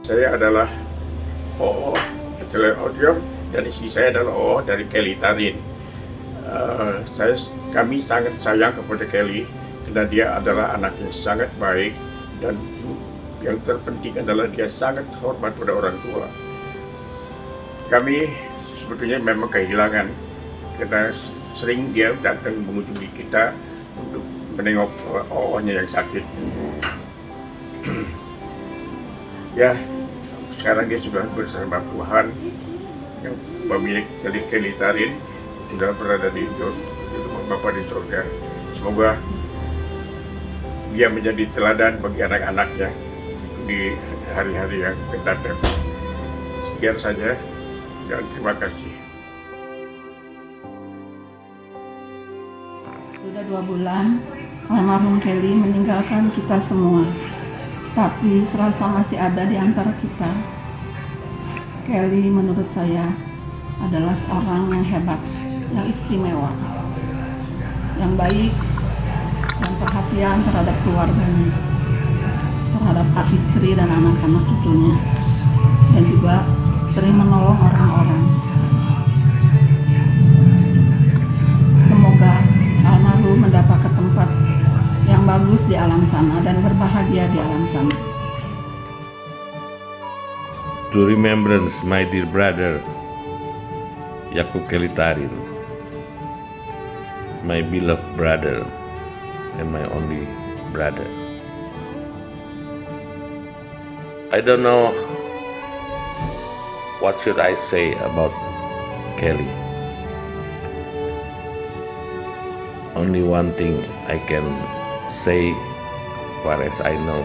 Saya adalah OO Echelon Audio dan istri saya adalah OO dari Kelly Tarin. Kami sangat sayang kepada Kelly karena dia adalah anak yang sangat baik dan yang terpenting adalah dia sangat hormat pada orang tua. Kami sebetulnya memang kehilangan karena sering dia datang mengunjungi kita untuk menengok OO-nya yang sakit. Ya, sekarang dia sudah bersama Tuhan yang pemilik Kelly Tarin, sudah berada di rumah Bapa di surga. Semoga dia menjadi teladan bagi anak-anaknya di hari-hari yang akan datang. Sekian saja dan terima kasih. Sudah 2 bulan almarhum Kelly meninggalkan kita semua, tapi serasa masih ada di antara kita. Kelly menurut saya adalah seorang yang hebat, yang istimewa, yang baik, yang perhatian terhadap keluarganya, terhadap istri dan anak-anak cucunya, dan juga sering menolong orang-orang. Semoga almarhum mendapat tempat yang bagus di alam sana dan berbahagia di alam sana. To remembrance my dear brother Yakub Kelly Tarin, my beloved brother and my only brother. I don't know what should I say about Kelly. Only one thing I can say, far as I know,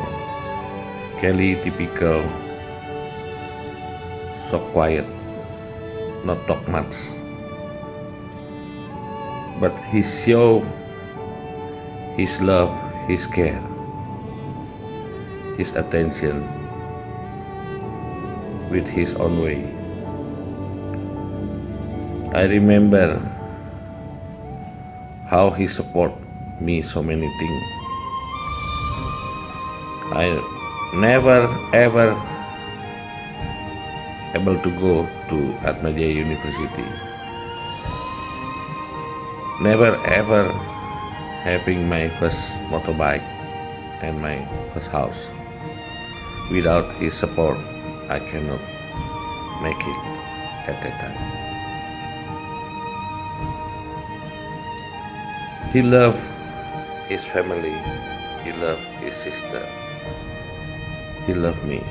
Kelly typical, so quiet, not talk much, but he show his love, his care, his attention with his own way. I remember how he support me so many things. I never ever able to go to Atmajaya University. Never ever having my first motorbike and my first house. Without his support, I cannot make it at that time. He loved his family, he loved his sister, he loved me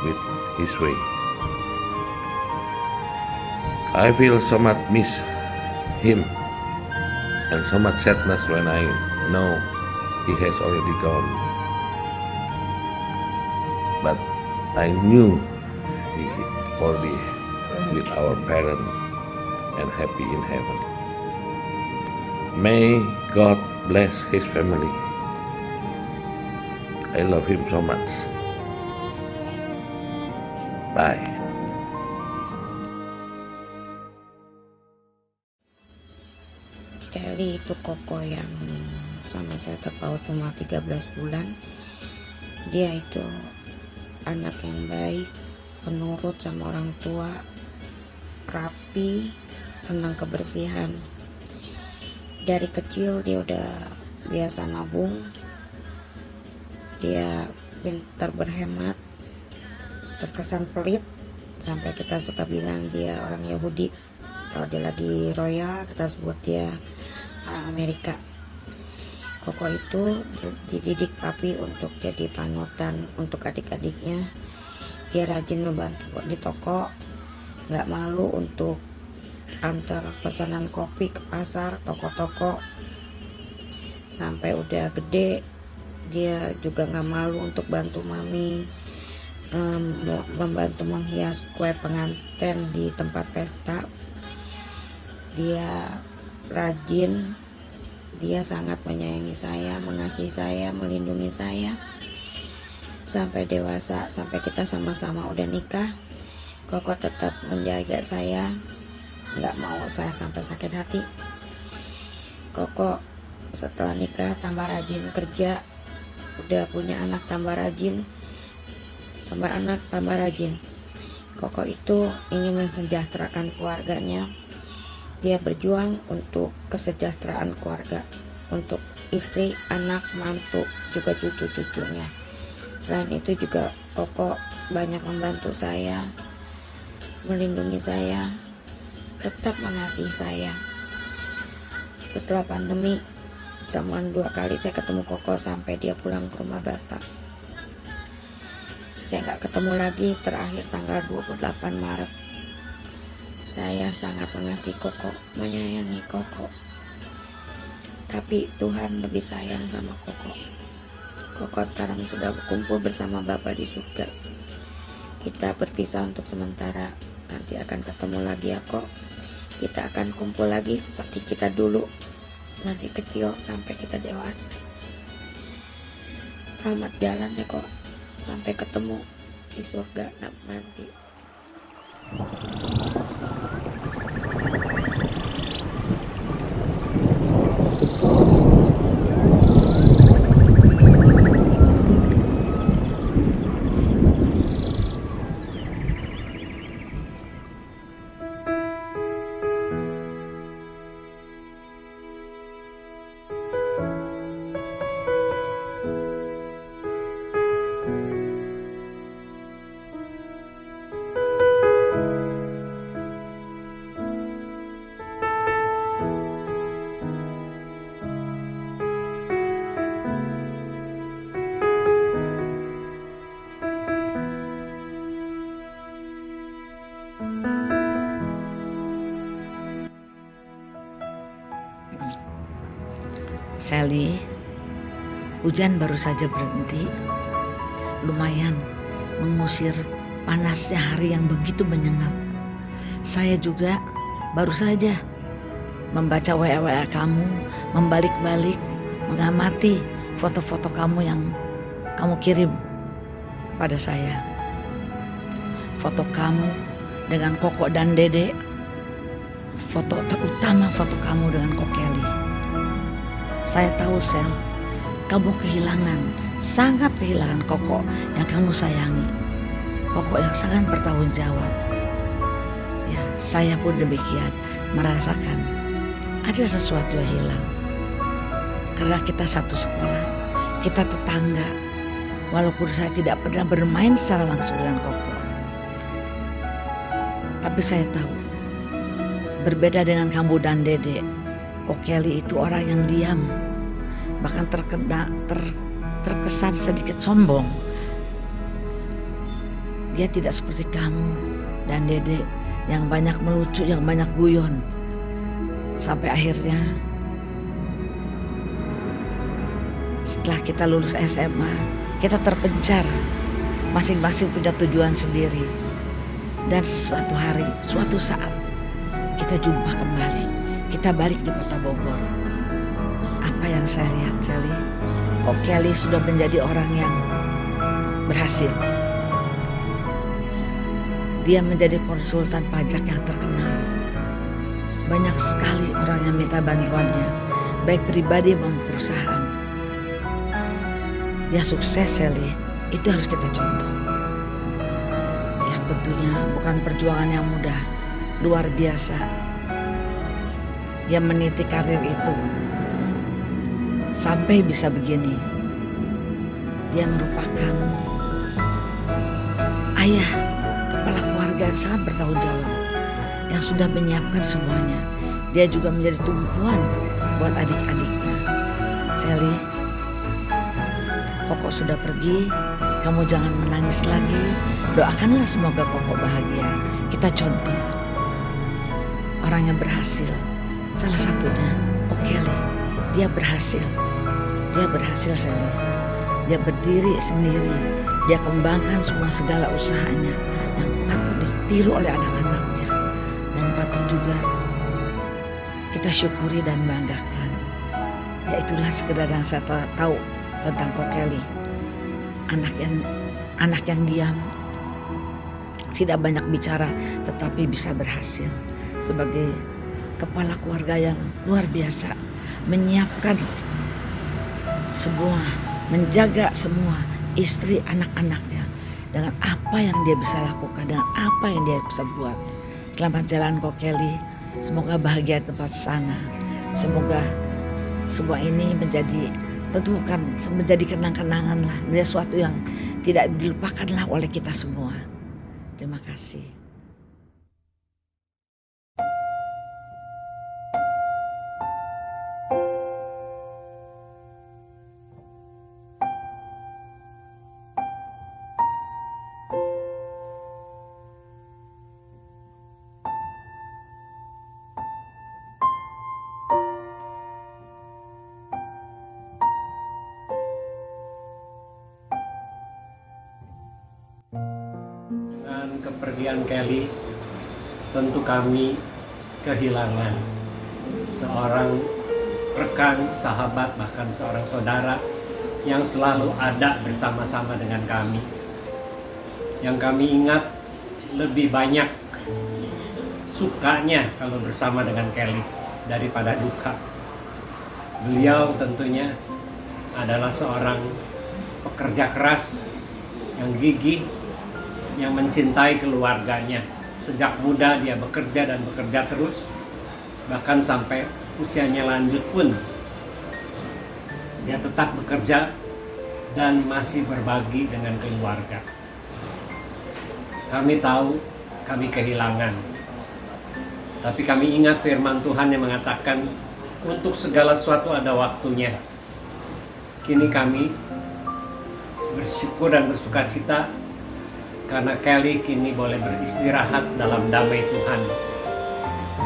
with his way. I feel so much miss him and so much sadness when I know he has already gone. But I knew he already with our parents and happy in heaven. May God bless his family. I love him so much. Bye. Kelly itu koko yang sama saya terpaut umur 13 bulan. Dia itu anak yang baik, penurut sama orang tua, rapi, senang kebersihan. Dari kecil dia udah biasa nabung, dia pintar berhemat, terkesan pelit sampai kita suka bilang dia orang Yahudi. Kalau dia lagi royal kita sebut dia orang Amerika. Koko itu dididik papi untuk jadi panutan untuk adik-adiknya. Dia rajin membantu di toko, nggak malu untuk antar pesanan kopi ke pasar, toko-toko. Sampai udah gede dia juga nggak malu untuk bantu mami membantu menghias kue pengantin di tempat pesta. Dia rajin, dia sangat menyayangi saya, mengasihi saya, melindungi saya sampai dewasa, sampai kita sama-sama udah nikah. Koko tetap menjaga saya, nggak mau saya sampai sakit hati. Koko setelah nikah tambah rajin kerja, udah punya anak tambah rajin, tambah anak tambah rajin. Koko itu ingin mensejahterakan keluarganya. Dia berjuang untuk kesejahteraan keluarga, untuk istri, anak, mantu, juga cucu-cucunya. Selain itu juga Koko banyak membantu saya, melindungi saya, tetap mengasihi saya. Setelah pandemi, cuma 2 kali saya ketemu Koko sampai dia pulang ke rumah bapak. Saya nggak ketemu lagi terakhir tanggal 28 Maret. Saya sangat mengasihi Koko, menyayangi Koko. Tapi Tuhan lebih sayang sama Koko. Koko sekarang sudah berkumpul bersama Bapa di surga. Kita berpisah untuk sementara. Nanti akan ketemu lagi ya kok. Kita akan kumpul lagi seperti kita dulu, masih kecil sampai kita dewasa. Selamat jalan ya kok, sampai ketemu di surga nanti. Sally, hujan baru saja berhenti. Lumayan mengusir panasnya hari yang begitu menyengat. Saya juga baru saja membaca WA kamu, membalik-balik, mengamati foto-foto kamu yang kamu kirim kepada saya. Foto kamu dengan Koko dan Dede, foto terutama foto kamu dengan Kok Kelly. Saya tahu Sel, kamu sangat kehilangan Koko yang kamu sayangi. Koko yang sangat bertanggung jawab. Ya, saya pun demikian, merasakan ada sesuatu yang hilang. Karena kita satu sekolah, kita tetangga. Walaupun saya tidak pernah bermain secara langsung dengan Koko. Tapi saya tahu, berbeda dengan kamu dan Dede, Kok Kelly itu orang yang diam, bahkan terkesan sedikit sombong. Dia tidak seperti kamu dan Dede yang banyak melucu, yang banyak guyon. Sampai akhirnya setelah kita lulus SMA, kita terpencar, masing-masing punya tujuan sendiri. Dan suatu hari, suatu saat kita jumpa kembali. Kita balik di kota Bogor. Apa yang saya lihat, Sally, Kok Kelly sudah menjadi orang yang berhasil. Dia menjadi konsultan pajak yang terkenal. Banyak sekali orang yang minta bantuannya, baik pribadi maupun perusahaan. Dia sukses, Sally. Itu harus kita contoh. Ya tentunya bukan perjuangan yang mudah, luar biasa. Dia meniti karir itu sampai bisa begini. Dia merupakan ayah, kepala keluarga yang sangat bertanggung jawab, yang sudah menyiapkan semuanya. Dia juga menjadi tumpuan buat adik-adiknya. Sally, Koko sudah pergi, kamu jangan menangis lagi. Doakanlah semoga Koko bahagia. Kita contoh orang yang berhasil. Salah satunya Kok Kelly. Dia berhasil Sally. Dia berdiri sendiri. Dia kembangkan semua segala usahanya yang patut ditiru oleh anak-anaknya. Dan patut juga kita syukuri dan banggakan. Ya itulah sekedar yang saya tahu tentang Kok Kelly. Anak yang diam, tidak banyak bicara, tetapi bisa berhasil sebagai kepala keluarga yang luar biasa, menyiapkan sebuah menjaga semua istri anak-anaknya dengan apa yang dia bisa lakukan, dengan apa yang dia bisa buat. Selamat jalan kok Kelly, semoga bahagia di tempat sana. Semoga semua ini menjadi, tentu bukan menjadi kenang-kenangan lah, menjadi sesuatu yang tidak dilupakan lah oleh kita semua. Terima kasih. Dengan kepergian Kelly, tentu kami kehilangan seorang rekan, sahabat, bahkan seorang saudara yang selalu ada bersama-sama dengan kami. Yang kami ingat lebih banyak sukanya kalau bersama dengan Kelly daripada duka. Beliau tentunya adalah seorang pekerja keras yang gigih, yang mencintai keluarganya. Sejak muda dia bekerja dan bekerja terus, bahkan sampai usianya lanjut pun dia tetap bekerja dan masih berbagi dengan keluarga. Kami tahu kami kehilangan, tapi kami ingat firman Tuhan yang mengatakan untuk segala sesuatu ada waktunya. Kini kami bersyukur dan bersukacita karena Kelly kini boleh beristirahat dalam damai Tuhan.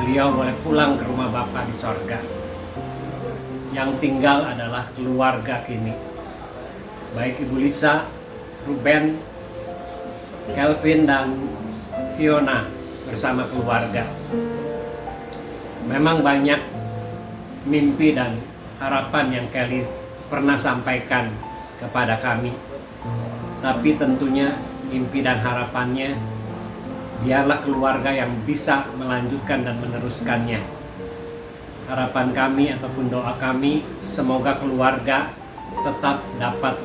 Beliau boleh pulang ke rumah Bapa di sorga. Yang tinggal adalah keluarga kini. Baik Ibu Lisa, Ruben, Kelvin dan Fiona bersama keluarga. Memang banyak mimpi dan harapan yang Kelly pernah sampaikan kepada kami. Tapi tentunya mimpi dan harapannya biarlah keluarga yang bisa melanjutkan dan meneruskannya. Harapan kami ataupun doa kami semoga keluarga tetap dapat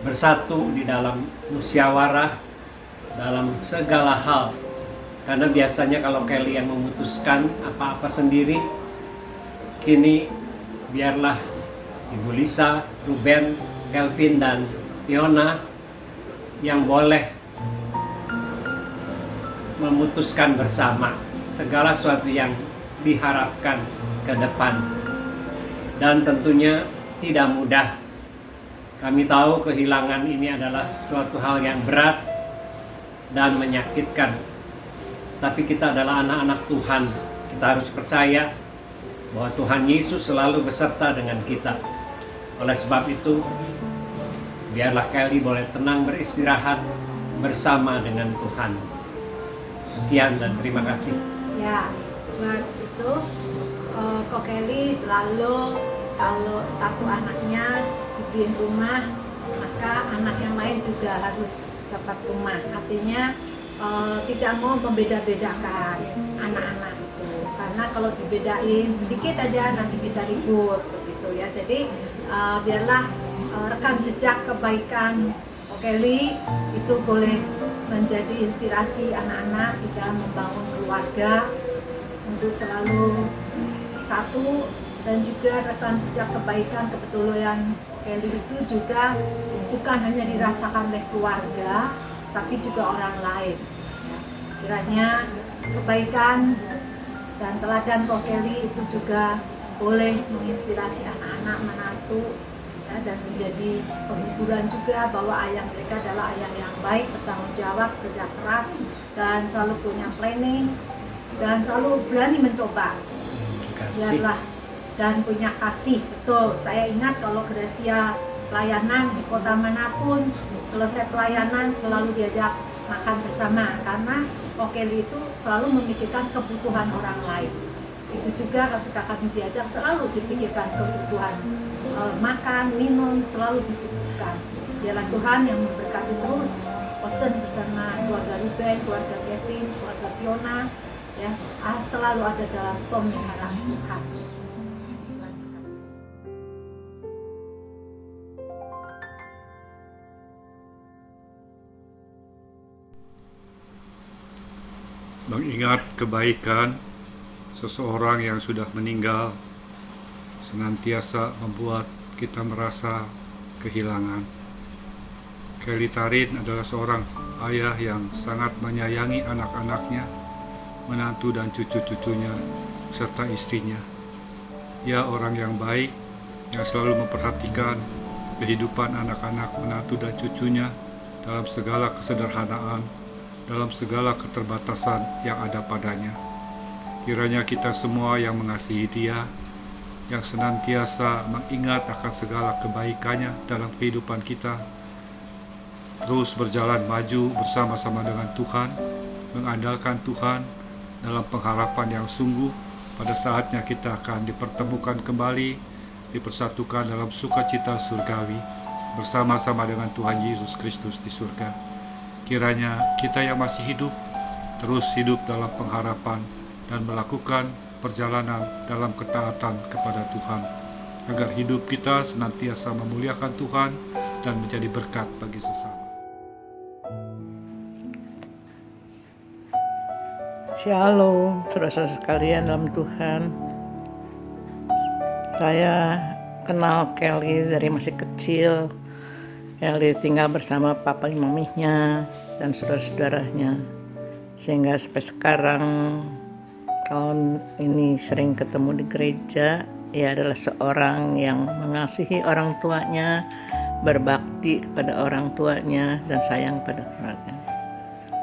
bersatu di dalam musyawarah dalam segala hal. Karena biasanya kalau Kelly yang memutuskan apa-apa sendiri, kini biarlah Ibu Lisa, Ruben, Kelvin dan Fiona yang boleh memutuskan bersama segala sesuatu yang diharapkan ke depan. Dan tentunya tidak mudah. Kami tahu kehilangan ini adalah suatu hal yang berat dan menyakitkan. Tapi kita adalah anak-anak Tuhan. Kita harus percaya bahwa Tuhan Yesus selalu beserta dengan kita. Oleh sebab itu, biarlah Kelly boleh tenang beristirahat bersama dengan Tuhan. Sekian dan terima kasih. Ya, buat itu Kok Kelly selalu kalau satu anaknya dibeliin rumah, maka anak yang lain juga harus dapat rumah. Artinya tidak mau membeda-bedakan anak-anak itu, karena kalau dibedain sedikit aja nanti bisa ribut begitu ya. Jadi biarlah rekam jejak kebaikan Kelly itu boleh menjadi inspirasi anak-anak di dalam membangun keluarga untuk selalu satu, dan juga rekam jejak kebaikan kebetulan Kelly itu juga bukan hanya dirasakan oleh keluarga tapi juga orang lain. Kiranya kebaikan dan teladan Kok Kelly itu juga boleh menginspirasi anak-anak menantu ya, dan menjadi penghiburan juga bahwa ayah mereka adalah ayah yang baik, bertanggung jawab, kerja keras, dan selalu punya planning dan selalu berani mencoba. Biarlah dan punya kasih. Betul, saya ingat kalau Gracia pelayanan di kota manapun, selesai pelayanan selalu diajak makan bersama, karena Kok Kelly itu selalu memikirkan kebutuhan orang lain. Itu juga ketika kami diajak selalu dipikirkan kebutuhan makan, minum, selalu dicukupkan. Biarlah Tuhan yang memberkati terus Ocen bersama keluarga Ruben, keluarga Kevin, keluarga Fiona, ya selalu ada dalam pemeliharaan Tuhan. mengingat kebaikan seseorang yang sudah meninggal senantiasa membuat kita merasa kehilangan. Kelly Tarin adalah seorang ayah yang sangat menyayangi anak-anaknya, menantu dan cucu-cucunya, serta istrinya. Ia orang yang baik, yang selalu memperhatikan kehidupan anak-anak, menantu dan cucunya dalam segala kesederhanaan, dalam segala keterbatasan yang ada padanya. Kiranya kita semua yang mengasihi Dia, yang senantiasa mengingat akan segala kebaikannya dalam kehidupan kita, terus berjalan maju bersama-sama dengan Tuhan, mengandalkan Tuhan dalam pengharapan yang sungguh. Pada saatnya kita akan dipertemukan kembali, dipersatukan dalam sukacita surgawi bersama-sama dengan Tuhan Yesus Kristus di surga. Kiranya kita yang masih hidup terus hidup dalam pengharapan dan melakukan perjalanan dalam ketaatan kepada Tuhan, agar hidup kita senantiasa memuliakan Tuhan dan menjadi berkat bagi sesama. Shalom, saudara-saudara sekalian dalam Tuhan. Saya kenal Kelly dari masih kecil. Kelly tinggal bersama papa dan maminya dan saudara-saudaranya, sehingga sampai sekarang tahun ini sering ketemu di gereja. Ia adalah seorang yang mengasihi orang tuanya, berbakti kepada orang tuanya, dan sayang pada keluarga.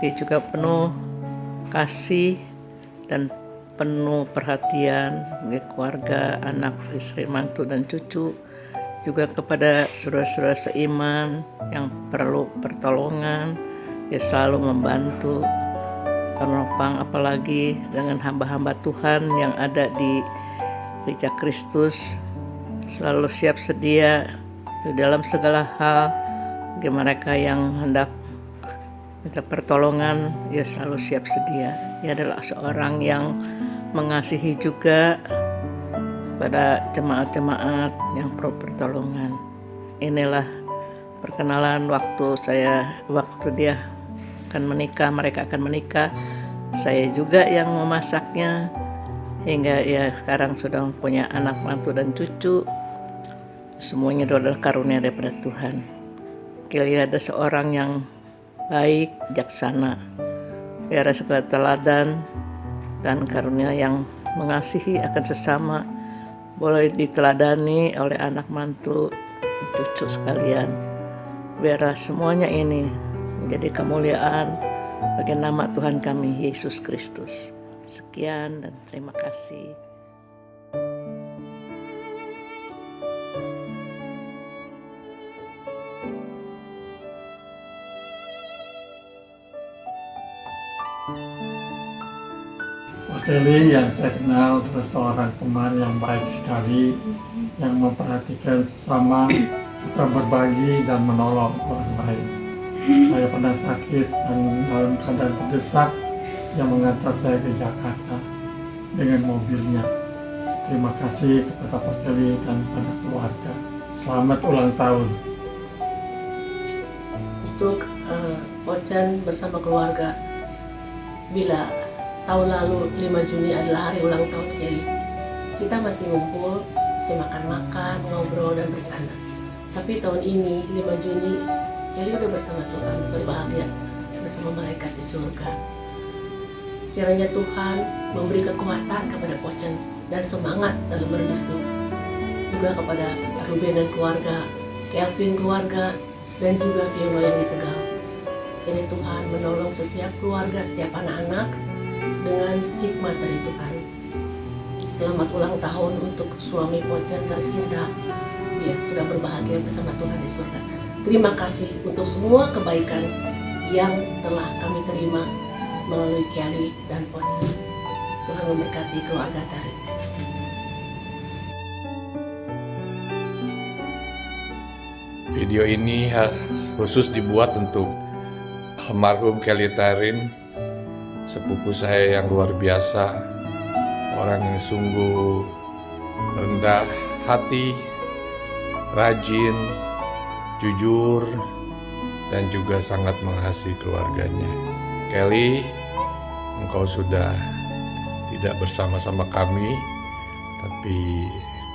Dia juga penuh kasih dan penuh perhatian bagi keluarga, anak, istri, mantu, dan cucu. Juga kepada saudara-saudara seiman yang perlu pertolongan, dia selalu membantu, menopang, apalagi dengan hamba-hamba Tuhan yang ada di Gereja Kristus, selalu siap sedia di dalam segala hal bagi mereka yang hendak minta pertolongan. Ia selalu siap sedia. Ia adalah seorang yang mengasihi juga pada jemaat-jemaat yang perlu pertolongan. Inilah perkenalan waktu dia akan menikah, mereka akan menikah. Saya juga yang memasaknya hingga ia sekarang sudah mempunyai anak, mantu, dan cucu. Semuanya adalah karunia daripada Tuhan. Kelly ada seorang yang baik, bijaksana, biara segala teladan, dan karunia yang mengasihi akan sesama, boleh diteladani oleh anak, mantu, cucu sekalian. Biarlah semuanya ini menjadi kemuliaan bagi nama Tuhan kami Yesus Kristus. Sekian dan terima kasih. Kelly yang saya kenal adalah seorang teman yang baik sekali, yang memperhatikan sesama, suka berbagi dan menolong orang lain. Saya pernah sakit dan dalam keadaan terdesak, yang mengantar saya ke Jakarta dengan mobilnya. Terima kasih kepada Pak Kelly dan pada keluarga. Selamat ulang tahun. Untuk Pocan bersama keluarga, bila tahun lalu 5 Juni adalah hari ulang tahun Kelly, kita masih ngumpul, masih makan-makan, ngobrol dan bercanda. Tapi tahun ini 5 Juni Kelly udah bersama Tuhan, berbahagia bersama malaikat di surga. Kiranya Tuhan memberi kekuatan kepada Pocan dan semangat dalam berbisnis. Juga kepada Ruben dan keluarga, Kelvin keluarga, dan juga Viola yang di Tegal. Kiranya Tuhan menolong setiap keluarga, setiap anak-anak dengan hikmat dari Tuhan. Selamat ulang tahun untuk suami Pocan tercinta. Dia sudah berbahagia bersama Tuhan di surga. Terima kasih untuk semua kebaikan yang telah kami terima melalui Kelly dan Pocan. Tuhan memberkati keluarga Tarin. Video ini khusus dibuat untuk almarhum Kelly Tarin, sepupu saya yang luar biasa, orang yang sungguh rendah hati, rajin, jujur, dan juga sangat mengasihi keluarganya. Kelly, engkau sudah tidak bersama-sama kami, tapi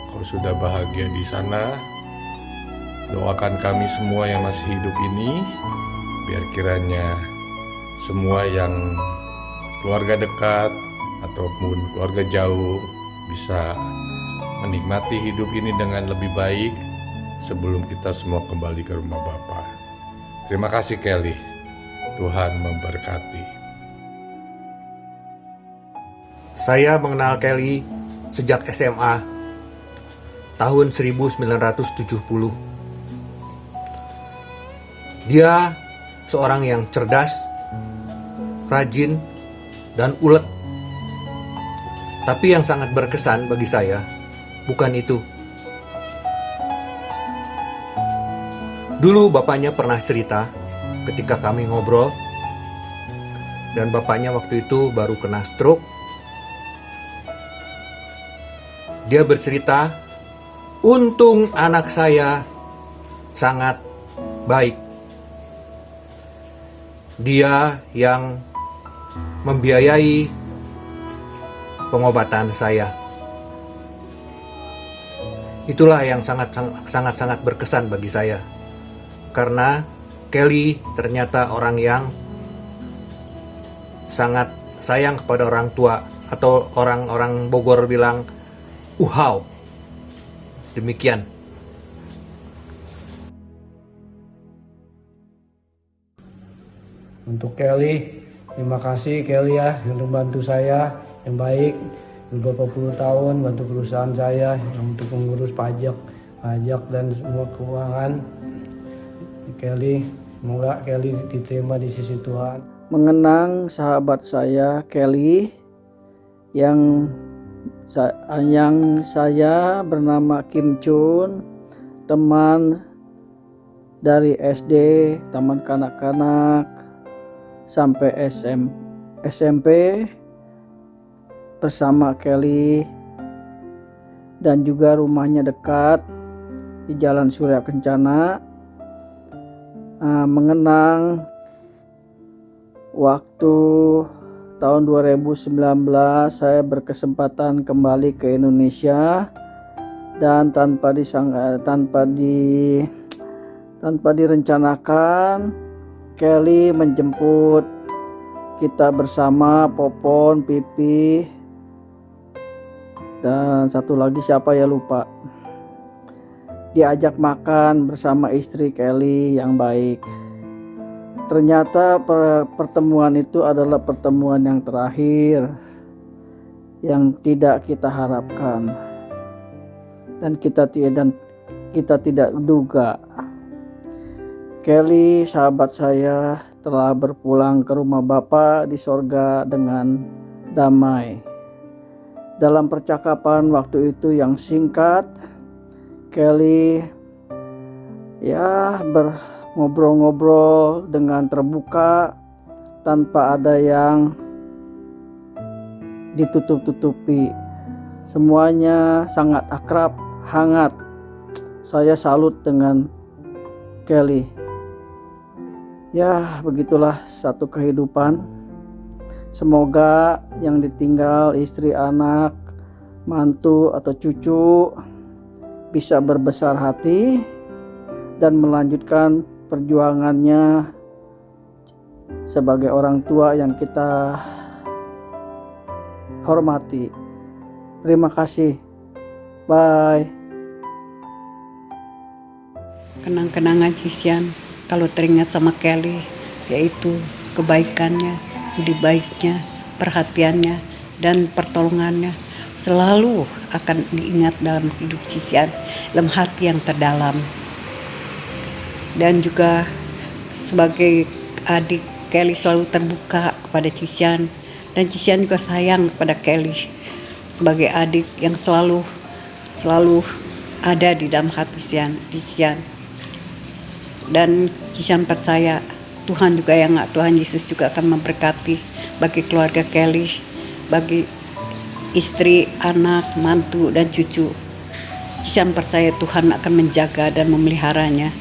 engkau sudah bahagia di sana. Doakan kami semua yang masih hidup ini, biar kiranya semua yang keluarga dekat ataupun keluarga jauh bisa menikmati hidup ini dengan lebih baik sebelum kita semua kembali ke rumah Bapa. Terima kasih Kelly. Tuhan memberkati. Saya mengenal Kelly sejak SMA tahun 1970. Dia seorang yang cerdas, rajin, dan ulet. Tapi yang sangat berkesan bagi saya bukan itu. Dulu bapaknya pernah cerita ketika kami ngobrol, dan bapaknya waktu itu baru kena stroke. Dia bercerita, untung anak saya sangat baik. Dia yang membiayai pengobatan saya. Itulah yang sangat berkesan bagi saya. Karena Kelly ternyata orang yang sangat sayang kepada orang tua, atau orang-orang Bogor bilang uhaw. Demikian. Untuk Kelly, terima kasih Kelly ya untuk bantu saya yang baik beberapa puluh tahun, bantu perusahaan saya yang untuk mengurus pajak dan semua keuangan. Kelly, semoga Kelly diterima di sisi Tuhan. Mengenang sahabat saya Kelly yang saya bernama Kim Chun, teman dari SD, taman kanak-kanak sampai SMP bersama Kelly, dan juga rumahnya dekat di Jalan Surya Kencana. Mengenang waktu tahun 2019 saya berkesempatan kembali ke Indonesia, dan tanpa direncanakan Kelly menjemput kita bersama, Popon, Pipi, dan satu lagi siapa ya lupa. Diajak makan bersama istri Kelly yang baik. Ternyata pertemuan itu adalah pertemuan yang terakhir yang tidak kita harapkan, dan kita tidak duga. Kelly, sahabat saya, telah berpulang ke rumah Bapa di sorga dengan damai. Dalam percakapan waktu itu yang singkat, Kelly ngobrol-ngobrol dengan terbuka tanpa ada yang ditutup-tutupi. Semuanya sangat akrab, hangat. Saya salut dengan Kelly. Ya, begitulah satu kehidupan. Semoga yang ditinggal istri, anak, mantu atau cucu bisa berbesar hati dan melanjutkan perjuangannya sebagai orang tua yang kita hormati. Terima kasih. Bye. Kenang-kenangan Cisian kalau teringat sama Kelly, yaitu kebaikannya, budi baiknya, perhatiannya, dan pertolongannya selalu akan diingat dalam hidup Cisian, dalam hati yang terdalam. Dan juga sebagai adik, Kelly selalu terbuka kepada Cisian, dan Cisian juga sayang kepada Kelly sebagai adik yang selalu ada di dalam hati Cisian. Dan Cisian percaya Tuhan Yesus juga akan memberkati bagi keluarga Kelly, bagi istri, anak, mantu, dan cucu. Cisian percaya Tuhan akan menjaga dan memeliharanya.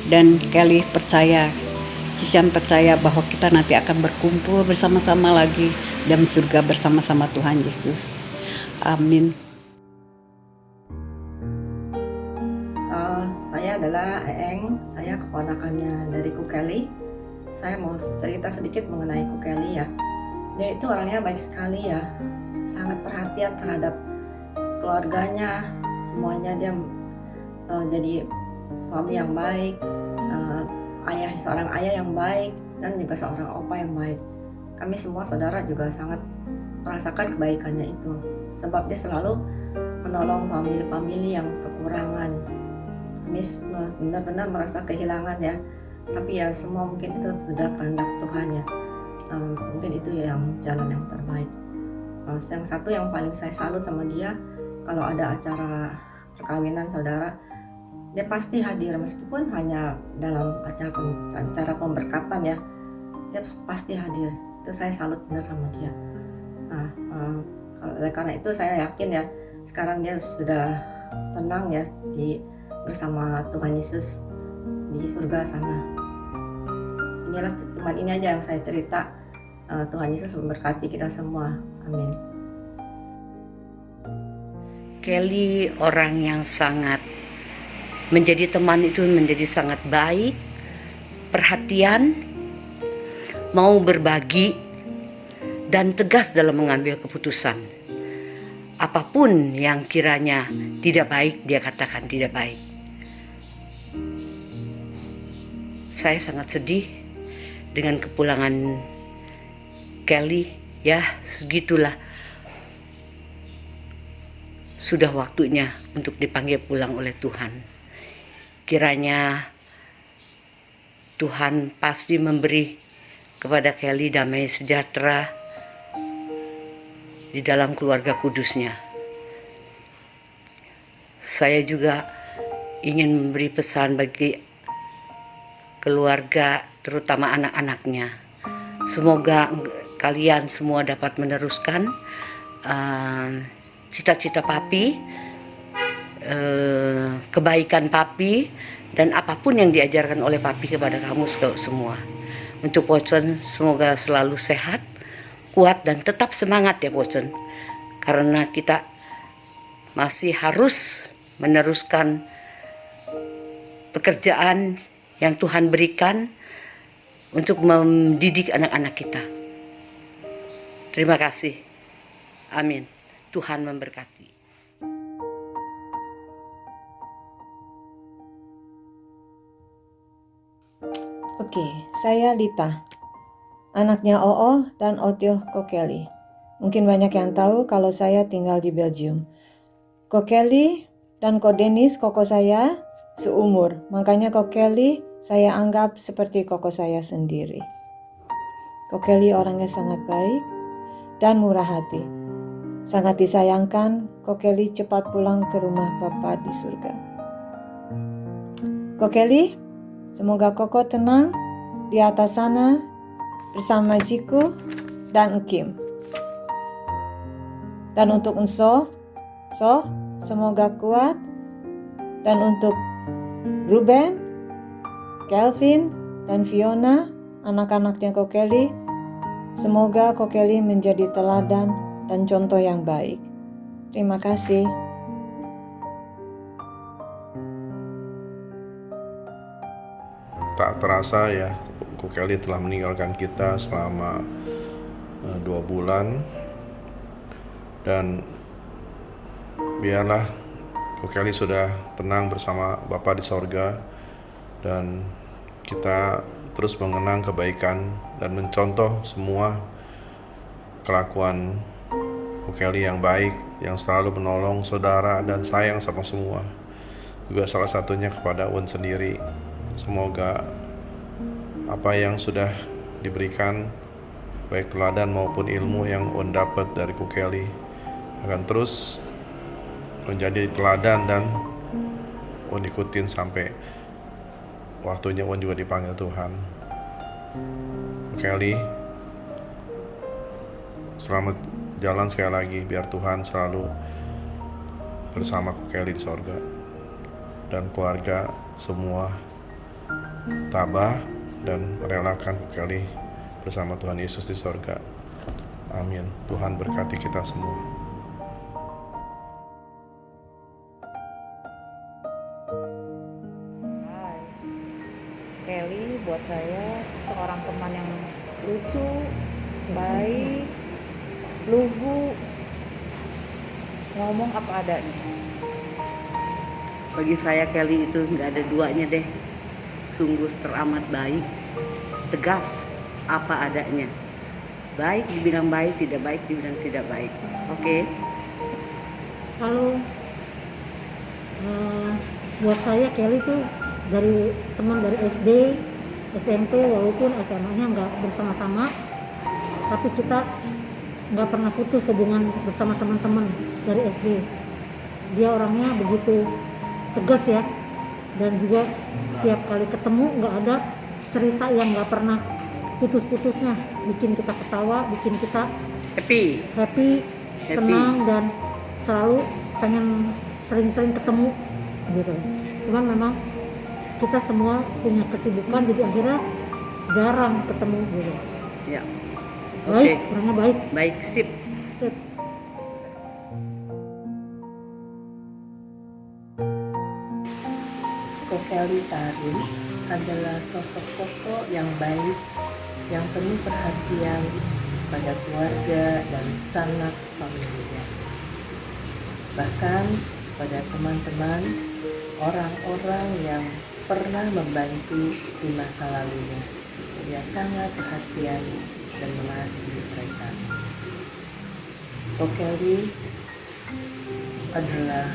Dan Kelly percaya, Cisian percaya bahwa kita nanti akan berkumpul bersama-sama lagi dalam surga bersama-sama Tuhan Yesus. Amin. Saya adalah Eeng, saya keponakannya dari Ko Kelly. Saya mau cerita sedikit mengenai Ko Kelly ya. Dia itu orangnya baik sekali ya, sangat perhatian terhadap keluarganya, semuanya dia jadi suami yang baik, seorang ayah yang baik, dan juga seorang opa yang baik. Kami semua saudara juga sangat merasakan kebaikannya itu, sebab dia selalu menolong famili-famili yang kekurangan. Kami benar-benar merasa kehilangan ya, tapi ya semua mungkin itu sudah kehendak Tuhan ya. Mungkin itu yang jalan yang terbaik. Yang satu yang paling saya salut sama dia, kalau ada acara perkawinan saudara, dia pasti hadir meskipun hanya dalam acara pemberkatan ya, dia pasti hadir. Itu saya salut benar sama dia. Karena itu saya yakin ya, sekarang dia sudah tenang ya bersama Tuhan Yesus di surga sana. Inilah cuma ini aja yang saya cerita. Tuhan Yesus memberkati kita semua. Amin. Kelly orang yang sangat menjadi teman itu menjadi sangat baik, perhatian, mau berbagi, dan tegas dalam mengambil keputusan. Apapun yang kiranya tidak baik, dia katakan tidak baik. Saya sangat sedih dengan kepulangan Kelly. Ya, segitulah. Sudah waktunya untuk dipanggil pulang oleh Tuhan. Kiranya Tuhan pasti memberi kepada Kelly damai sejahtera di dalam keluarga kudusnya. Saya juga ingin memberi pesan bagi keluarga, terutama anak-anaknya. Semoga kalian semua dapat meneruskan cita-cita papi, kebaikan papi, dan apapun yang diajarkan oleh papi kepada kamu semua. Untuk Pocon, semoga selalu sehat, kuat, dan tetap semangat ya Pocon. Karena kita masih harus meneruskan pekerjaan yang Tuhan berikan untuk mendidik anak-anak kita. Terima kasih. Amin. Tuhan memberkati. Oke, saya Lita, anaknya Oo dan Otyo Ko Kelly. Mungkin banyak yang tahu kalau saya tinggal di Belgium. Ko Kelly dan Ko Dennis koko saya seumur, makanya Ko Kelly saya anggap seperti koko saya sendiri. Ko Kelly orangnya sangat baik dan murah hati. Sangat disayangkan Ko Kelly cepat pulang ke rumah Bapa di surga. Ko Kelly, semoga Koko tenang di atas sana bersama Jiku dan Kim. Dan untuk Enso, semoga kuat. Dan untuk Ruben, Kelvin, dan Fiona, anak-anaknya Ko Kelly, semoga Ko Kelly menjadi teladan dan contoh yang baik. Terima kasih. Tak terasa ya, Ko Kelly telah meninggalkan kita selama 2 bulan. Dan biarlah Ko Kelly sudah tenang bersama Bapa di sorga, dan kita terus mengenang kebaikan dan mencontoh semua kelakuan Ko Kelly yang baik, yang selalu menolong saudara dan sayang sama semua. Juga salah satunya kepada Un sendiri. Semoga apa yang sudah diberikan, baik teladan maupun ilmu yang Un dapat dari Ko Kelly, akan terus menjadi teladan dan Un ikutin sampai waktunya Un juga dipanggil Tuhan. Ko Kelly, selamat jalan sekali lagi, biar Tuhan selalu bersama Ko Kelly di sorga, dan keluarga semua tabah dan merelakan Ko Kelly bersama Tuhan Yesus di sorga. Amin. Tuhan berkati kita semua. Hai, Kelly buat saya seorang teman yang lucu, baik, lugu, ngomong apa adanya. Bagi saya Kelly itu nggak ada duanya deh. Sungguh teramat baik, tegas, apa adanya. Baik dibilang baik, tidak baik dibilang tidak baik. Oke? Kalau buat saya Kelly tuh dari teman dari SD, SMP, walaupun SMA-nya nggak bersama-sama, tapi kita nggak pernah putus hubungan bersama teman-teman dari SD. Dia orangnya begitu tegas ya, dan juga tiap kali ketemu nggak ada cerita yang nggak pernah putus-putusnya, bikin kita ketawa, bikin kita happy, senang, dan selalu pengen sering-sering ketemu gitu. Cuman memang kita semua punya kesibukan, jadi akhirnya jarang ketemu gitu. Ya. Baik, orangnya baik. Baik, sip. Ko Kelly Tarin adalah sosok tokoh yang baik, yang penuh perhatian pada keluarga dan sanak familinya. Bahkan pada teman-teman, orang-orang yang pernah membantu di masa lalunya. Dia sangat perhatian dan mengasihi mereka. Ko Kelly adalah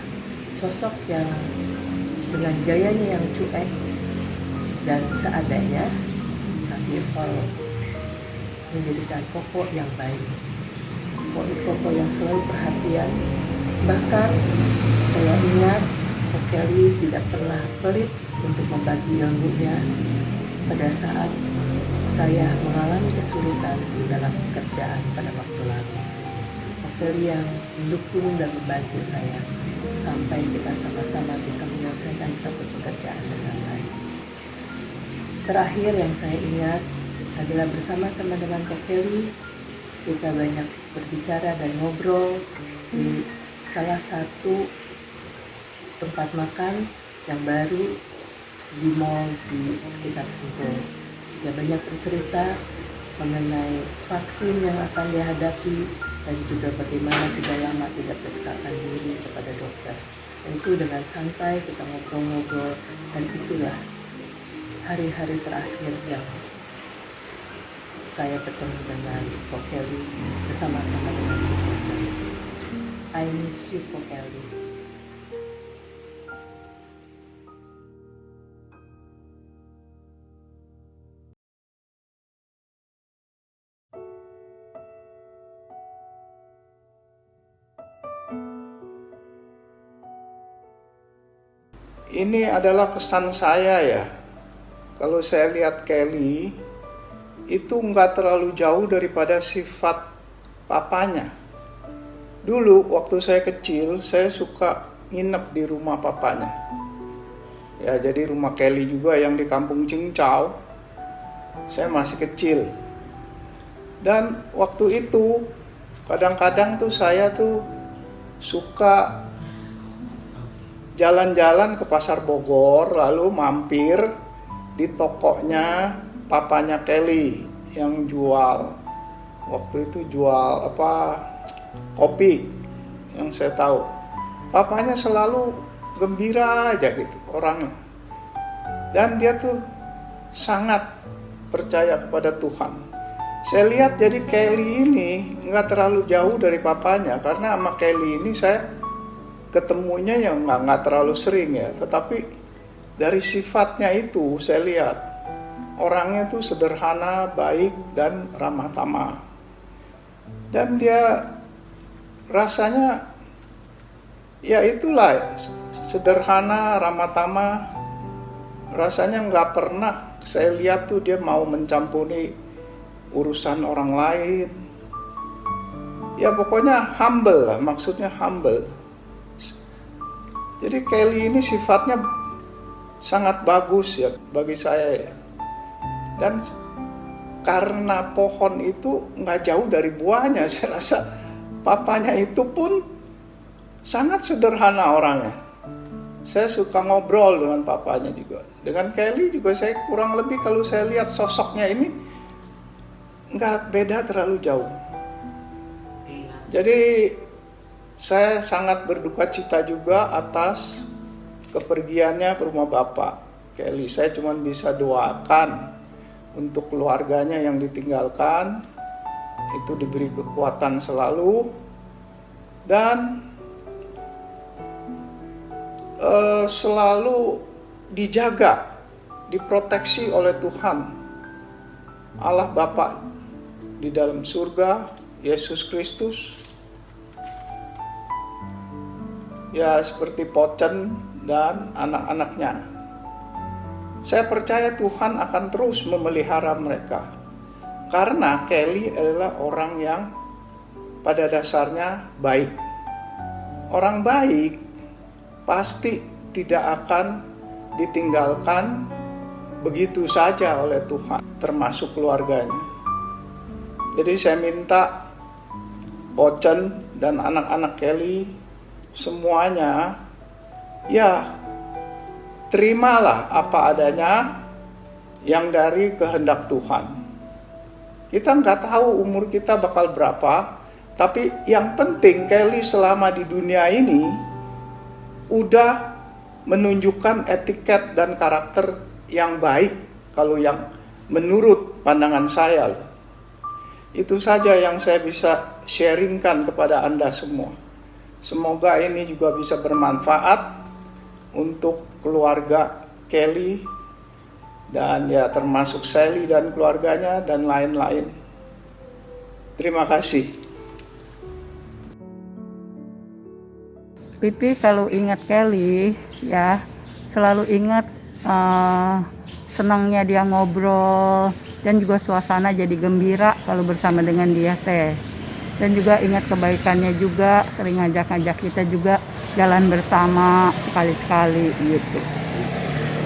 sosok yang dengan gayanya yang cuek dan seadanya, tapi kalau menjadikan pokok yang baik, pokok yang selalu perhatian. Bahkan saya ingat Ko Kelly tidak pernah pelit untuk membagi ilmunya pada saat saya mengalami kesulitan di dalam pekerjaan pada waktu lalu. Ko Kelly yang mendukung dan membantu saya sampai kita sama-sama bisa menyelesaikan satu pekerjaan dengan baik. Terakhir yang saya ingat adalah bersama-sama dengan Ko Kelly, kita banyak berbicara dan ngobrol di salah satu tempat makan yang baru di mall di sekitar Sentul. Dia banyak bercerita mengenai vaksin yang akan dihadapi dan juga bagaimana sudah lama tidak periksakan diri kepada dokter. Dan itu dengan santai kita ngobrol-ngobrol, dan itulah hari-hari terakhir yang saya bertemu dengan Ko Kelly bersama-sama dengan Cipoca. I miss you, Ko Kelly. Ini adalah kesan saya ya. Kalau saya lihat Kelly, itu nggak terlalu jauh daripada sifat papanya. Dulu waktu saya kecil, saya suka nginep di rumah papanya. Ya, jadi rumah Kelly juga yang di Kampung Cincau. Saya masih kecil. Dan waktu itu, kadang-kadang tuh saya tuh suka jalan-jalan ke Pasar Bogor, lalu mampir di tokonya papanya Kelly yang jual. Waktu itu jual kopi yang saya tahu. Papanya selalu gembira aja gitu orangnya. Dan dia tuh sangat percaya kepada Tuhan. Saya lihat jadi Kelly ini nggak terlalu jauh dari papanya, karena sama Kelly ini saya ketemunya yang nggak terlalu sering ya, tetapi dari sifatnya itu saya lihat orangnya tuh sederhana, baik, dan ramah tamah. Dan dia rasanya ya itulah, sederhana, ramah tamah. Rasanya nggak pernah saya lihat tuh dia mau mencampuri urusan orang lain. Ya pokoknya humble lah, maksudnya humble. Jadi Kelly ini sifatnya sangat bagus ya bagi saya ya. Dan karena pohon itu nggak jauh dari buahnya. Saya rasa papanya itu pun sangat sederhana orangnya. Saya suka ngobrol dengan papanya juga. Dengan Kelly juga saya kurang lebih kalau saya lihat sosoknya ini nggak beda terlalu jauh. Jadi saya sangat berduka cita juga atas kepergiannya ke rumah Bapak Kelly. Saya cuma bisa doakan untuk keluarganya yang ditinggalkan, itu diberi kekuatan selalu, dan selalu dijaga, diproteksi oleh Tuhan Allah Bapa di dalam surga, Yesus Kristus. Ya, seperti Pocen dan anak-anaknya. Saya percaya Tuhan akan terus memelihara mereka. Karena Kelly adalah orang yang pada dasarnya baik. Orang baik pasti tidak akan ditinggalkan begitu saja oleh Tuhan, termasuk keluarganya. Jadi saya minta Pocen dan anak-anak Kelly semuanya, ya terimalah apa adanya yang dari kehendak Tuhan. Kita nggak tahu umur kita bakal berapa, tapi yang penting Kelly selama di dunia ini udah menunjukkan etiket dan karakter yang baik, kalau yang menurut pandangan saya. Itu saja yang saya bisa sharingkan kepada Anda semua. Semoga ini juga bisa bermanfaat untuk keluarga Kelly dan ya termasuk Sally dan keluarganya dan lain-lain. Terima kasih. Pipi kalau ingat Kelly, ya selalu ingat senangnya dia ngobrol, dan juga suasana jadi gembira kalau bersama dengan dia teh. Dan juga ingat kebaikannya juga, sering ngajak-ngajak kita juga jalan bersama sekali-sekali gitu.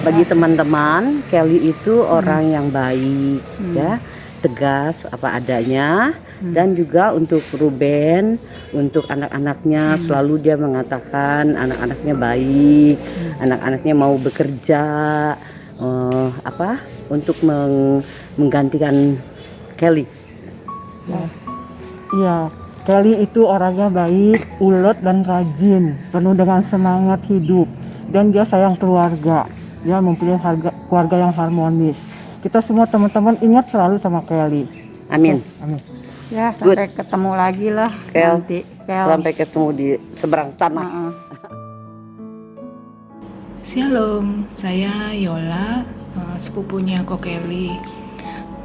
Bagi teman-teman, Kelly itu orang yang baik, ya, tegas apa adanya. Dan juga untuk Ruben, untuk anak-anaknya selalu dia mengatakan anak-anaknya baik, anak-anaknya mau bekerja, untuk menggantikan Kelly. Iya, Kelly itu orangnya baik, ulet dan rajin, penuh dengan semangat hidup, dan dia sayang keluarga. Dia mempunyai keluarga yang harmonis. Kita semua teman-teman ingat selalu sama Kelly. Amin. Amin. Ya, sampai ketemu lagi lah nanti. Sampai ketemu di seberang tanah. Shalom, saya Yola, sepupunya Ko Kelly.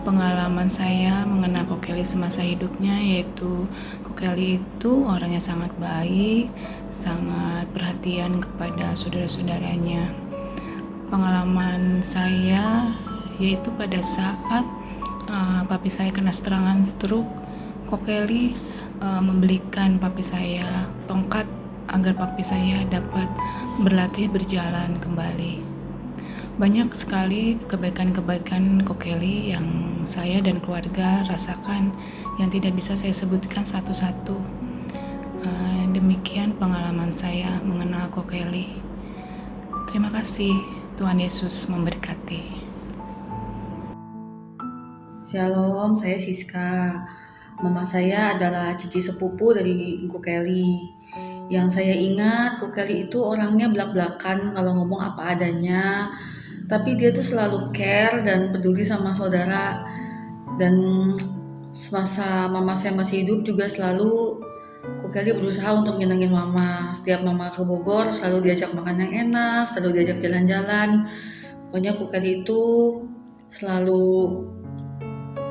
Pengalaman saya mengenal Ko Kelly semasa hidupnya yaitu Ko Kelly itu orangnya sangat baik, sangat perhatian kepada saudara-saudaranya. Pengalaman saya yaitu pada saat papi saya kena serangan stroke, Ko Kelly membelikan papi saya tongkat agar papi saya dapat berlatih berjalan kembali. Banyak sekali kebaikan-kebaikan Ko Kelly yang saya dan keluarga rasakan yang tidak bisa saya sebutkan satu-satu. Demikian pengalaman saya mengenal Ko Kelly. Terima kasih, Tuhan Yesus memberkati. Shalom, saya Siska. Mama saya adalah cici sepupu dari Ko Kelly. Yang saya ingat, Ko Kelly itu orangnya belak-belakan kalau ngomong apa adanya. Tapi dia tuh selalu care dan peduli sama saudara. Dan semasa mama saya masih hidup juga selalu Ko Kelly berusaha untuk nyenengin mama. Setiap mama ke Bogor selalu diajak makan yang enak, selalu diajak jalan-jalan. Pokoknya Ko Kelly itu selalu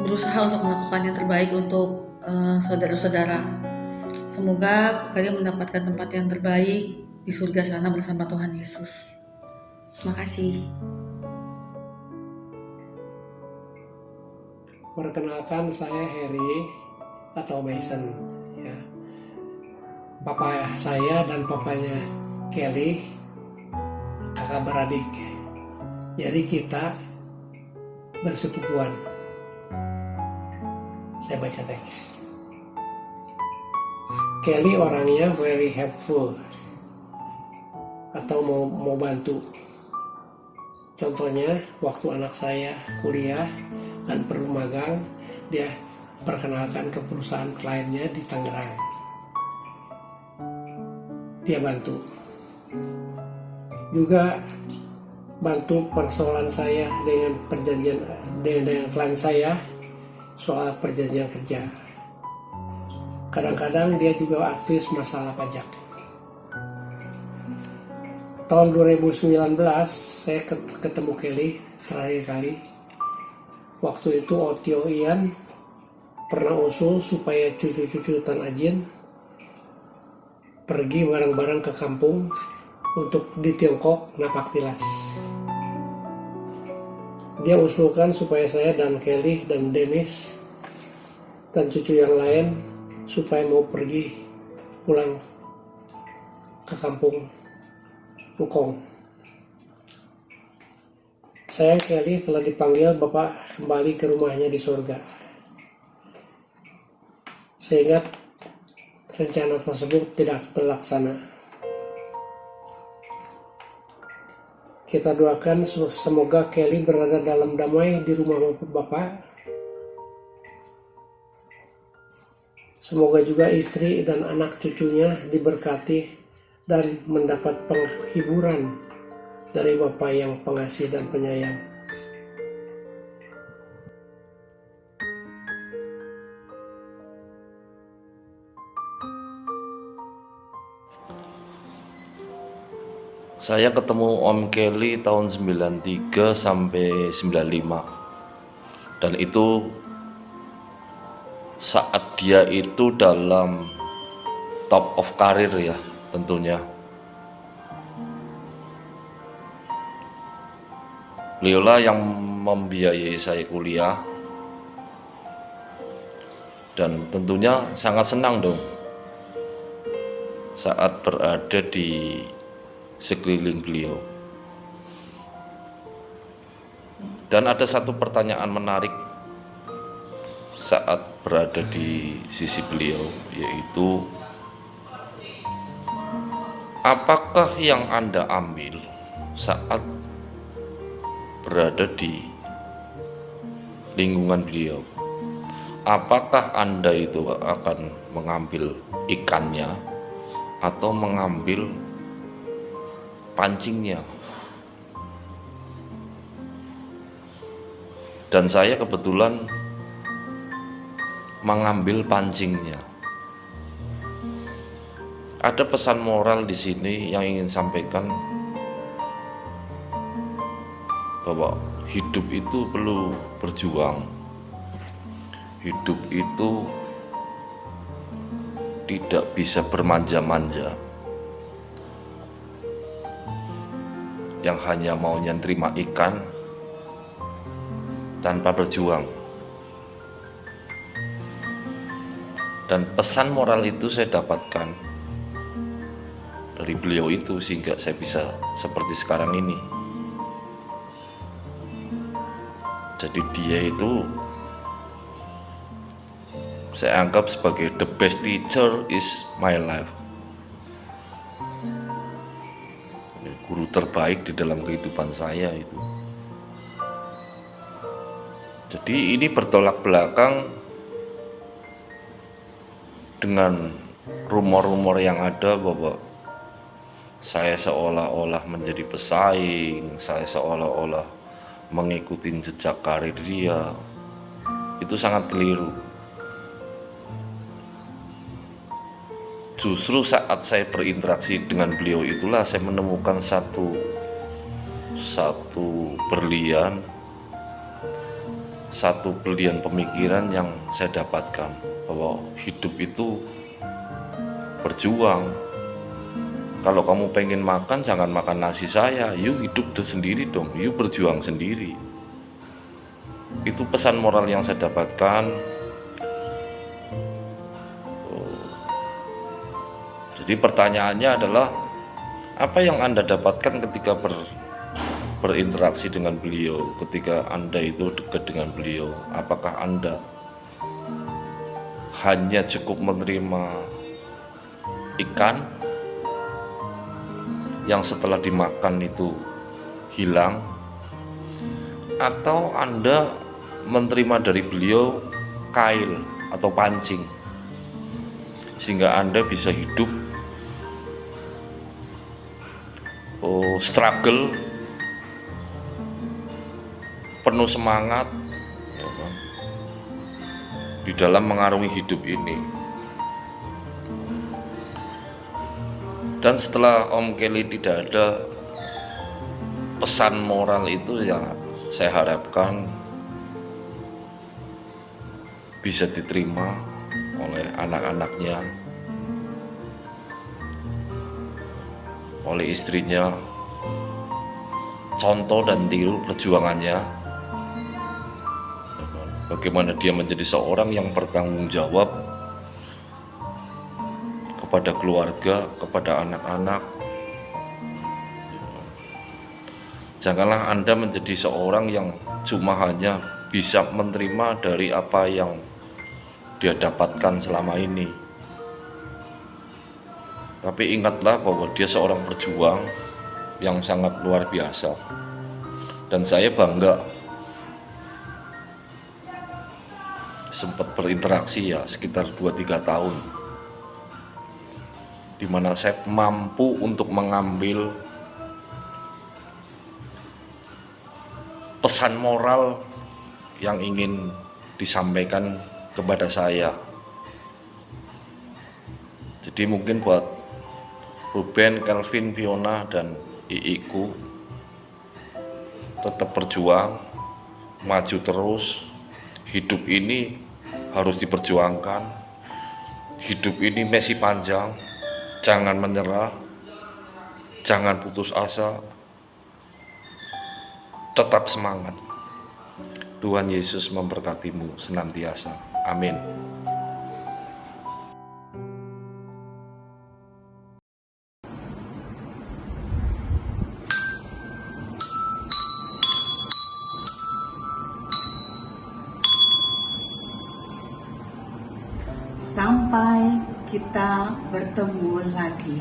berusaha untuk melakukan yang terbaik untuk saudara-saudara. Semoga Ko Kelly mendapatkan tempat yang terbaik di surga sana bersama Tuhan Yesus. Terima kasih. Perkenalkan, saya Harry atau Mason, ya. Papa saya dan papanya Kelly kakak beradik. Jadi kita bersepupuan. Saya baca teks. Kelly orangnya very helpful atau mau bantu. Contohnya waktu anak saya kuliah dan perlu magang, dia perkenalkan ke perusahaan kliennya di Tangerang. Dia bantu. Juga bantu persoalan saya dengan perjanjian dengan klien saya soal perjanjian kerja. Kadang-kadang dia juga aktif masalah pajak. Tahun 2019 saya ketemu Kelly terakhir kali. Waktu itu Otio Ian pernah usul supaya cucu-cucu Tan Ajin pergi bareng-bareng ke kampung untuk di Tiongkok napak tilas. Dia usulkan supaya saya dan Kelly dan Dennis dan cucu yang lain supaya mau pergi pulang ke kampung Ukong. Saya Kelly telah dipanggil Bapak kembali ke rumahnya di surga. Sehingga rencana tersebut tidak terlaksana. Kita doakan semoga Kelly berada dalam damai di rumah Bapak. Semoga juga istri dan anak cucunya diberkati dan mendapat penghiburan dari Bapa yang pengasih dan penyayang. Saya ketemu Om Kelly tahun 93 sampai 95. Dan itu saat dia itu dalam top of karir ya tentunya. Beliaulah yang membiayai saya kuliah. Dan tentunya sangat senang dong saat berada di sekeliling beliau. Dan ada satu pertanyaan menarik saat berada di sisi beliau, yaitu apakah yang Anda ambil saat berada di lingkungan beliau? Apakah Anda itu akan mengambil ikannya atau mengambil pancingnya? Dan saya kebetulan mengambil pancingnya. Ada pesan moral di sini yang ingin sampaikan bahwa hidup itu perlu berjuang. Hidup itu tidak bisa bermanja-manja, yang hanya maunya terima ikan tanpa berjuang. Dan pesan moral itu saya dapatkan dari beliau itu sehingga saya bisa seperti sekarang ini. Jadi dia itu saya anggap sebagai the best teacher is my life. Guru terbaik di dalam kehidupan saya itu. Jadi ini bertolak belakang dengan rumor-rumor yang ada bahwa saya seolah-olah menjadi pesaing, saya seolah-olah mengikuti jejak karir dia. Itu sangat keliru. Justru saat saya berinteraksi dengan beliau itulah saya menemukan satu berlian, satu berlian pemikiran yang saya dapatkan, bahwa hidup itu berjuang. Kalau kamu pengen makan, jangan makan nasi saya, you hidup sendiri dong, you berjuang sendiri. Itu pesan moral yang saya dapatkan. Jadi pertanyaannya adalah, apa yang Anda dapatkan ketika berinteraksi dengan beliau, ketika Anda itu dekat dengan beliau? Apakah Anda hanya cukup menerima ikan yang setelah dimakan itu hilang, atau Anda menerima dari beliau kail atau pancing sehingga Anda bisa hidup struggle, penuh semangat ya kan, di dalam mengarungi hidup ini. Dan setelah Om Kelly tidak ada pesan moral itu, ya saya harapkan bisa diterima oleh anak-anaknya, oleh istrinya, contoh dan tiru perjuangannya, bagaimana dia menjadi seorang yang bertanggung jawab kepada keluarga, kepada anak-anak. Janganlah Anda menjadi seorang yang cuma hanya bisa menerima dari apa yang dia dapatkan selama ini. Tapi ingatlah bahwa dia seorang pejuang yang sangat luar biasa. Dan saya bangga sempat berinteraksi ya sekitar 2-3 tahun, di mana saya mampu untuk mengambil pesan moral yang ingin disampaikan kepada saya. Jadi mungkin buat Ruben, Kelvin, Fiona, dan Iiku, tetap berjuang, maju terus. Hidup ini harus diperjuangkan. Hidup ini masih panjang. Jangan menyerah, jangan putus asa, tetap semangat. Tuhan Yesus memberkatimu senantiasa. Amin. Sampai kita bertemu lagi.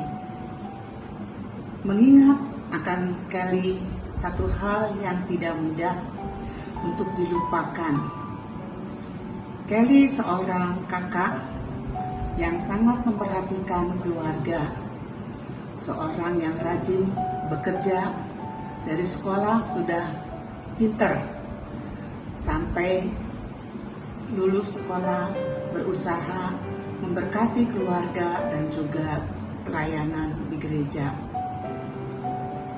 Mengingat akan Kelly, satu hal yang tidak mudah untuk dilupakan. Kelly seorang kakak yang sangat memperhatikan keluarga, seorang yang rajin bekerja, dari sekolah sudah pinter, sampai lulus sekolah berusaha memberkati keluarga dan juga pelayanan di gereja.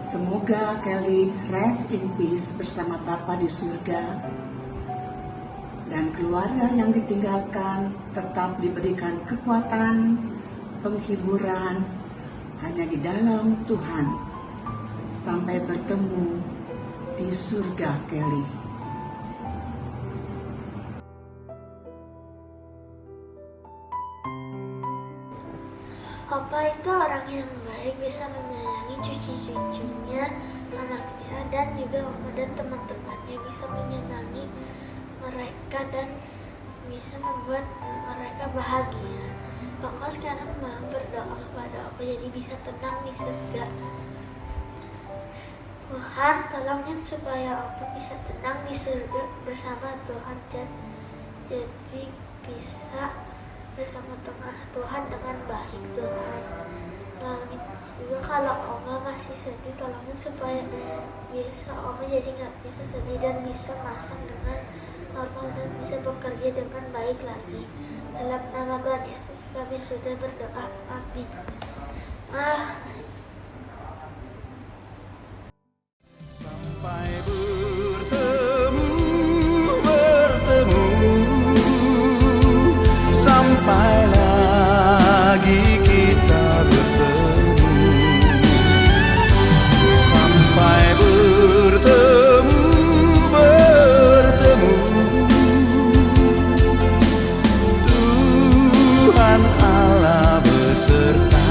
Semoga Kelly rest in peace bersama Bapa di surga, dan keluarga yang ditinggalkan tetap diberikan kekuatan, penghiburan hanya di dalam Tuhan. Sampai bertemu di surga, Kelly. Papa itu orang yang baik, bisa menyayangi cucu-cucunya, anaknya, dan juga mama dan teman-temannya, bisa menyenangi mereka dan bisa membuat mereka bahagia. Papa sekarang mau berdoa kepada aku jadi bisa tenang di surga. Tuhan, tolongin supaya aku bisa tenang di surga bersama Tuhan dan jadi bisa bersama Tuhan dengan baik. Tuhan, tolongin juga kalau Oma masih sedih, tolongin supaya bisa Oma jadi nggak bisa sedih dan bisa masuk dengan normal dan bisa bekerja dengan baik lagi. Dalam nama Tuhan Yesus kami sudah berdoa, amin. Sampai bertemu, sampai lagi kita bertemu, sampai bertemu, Tuhan Allah beserta.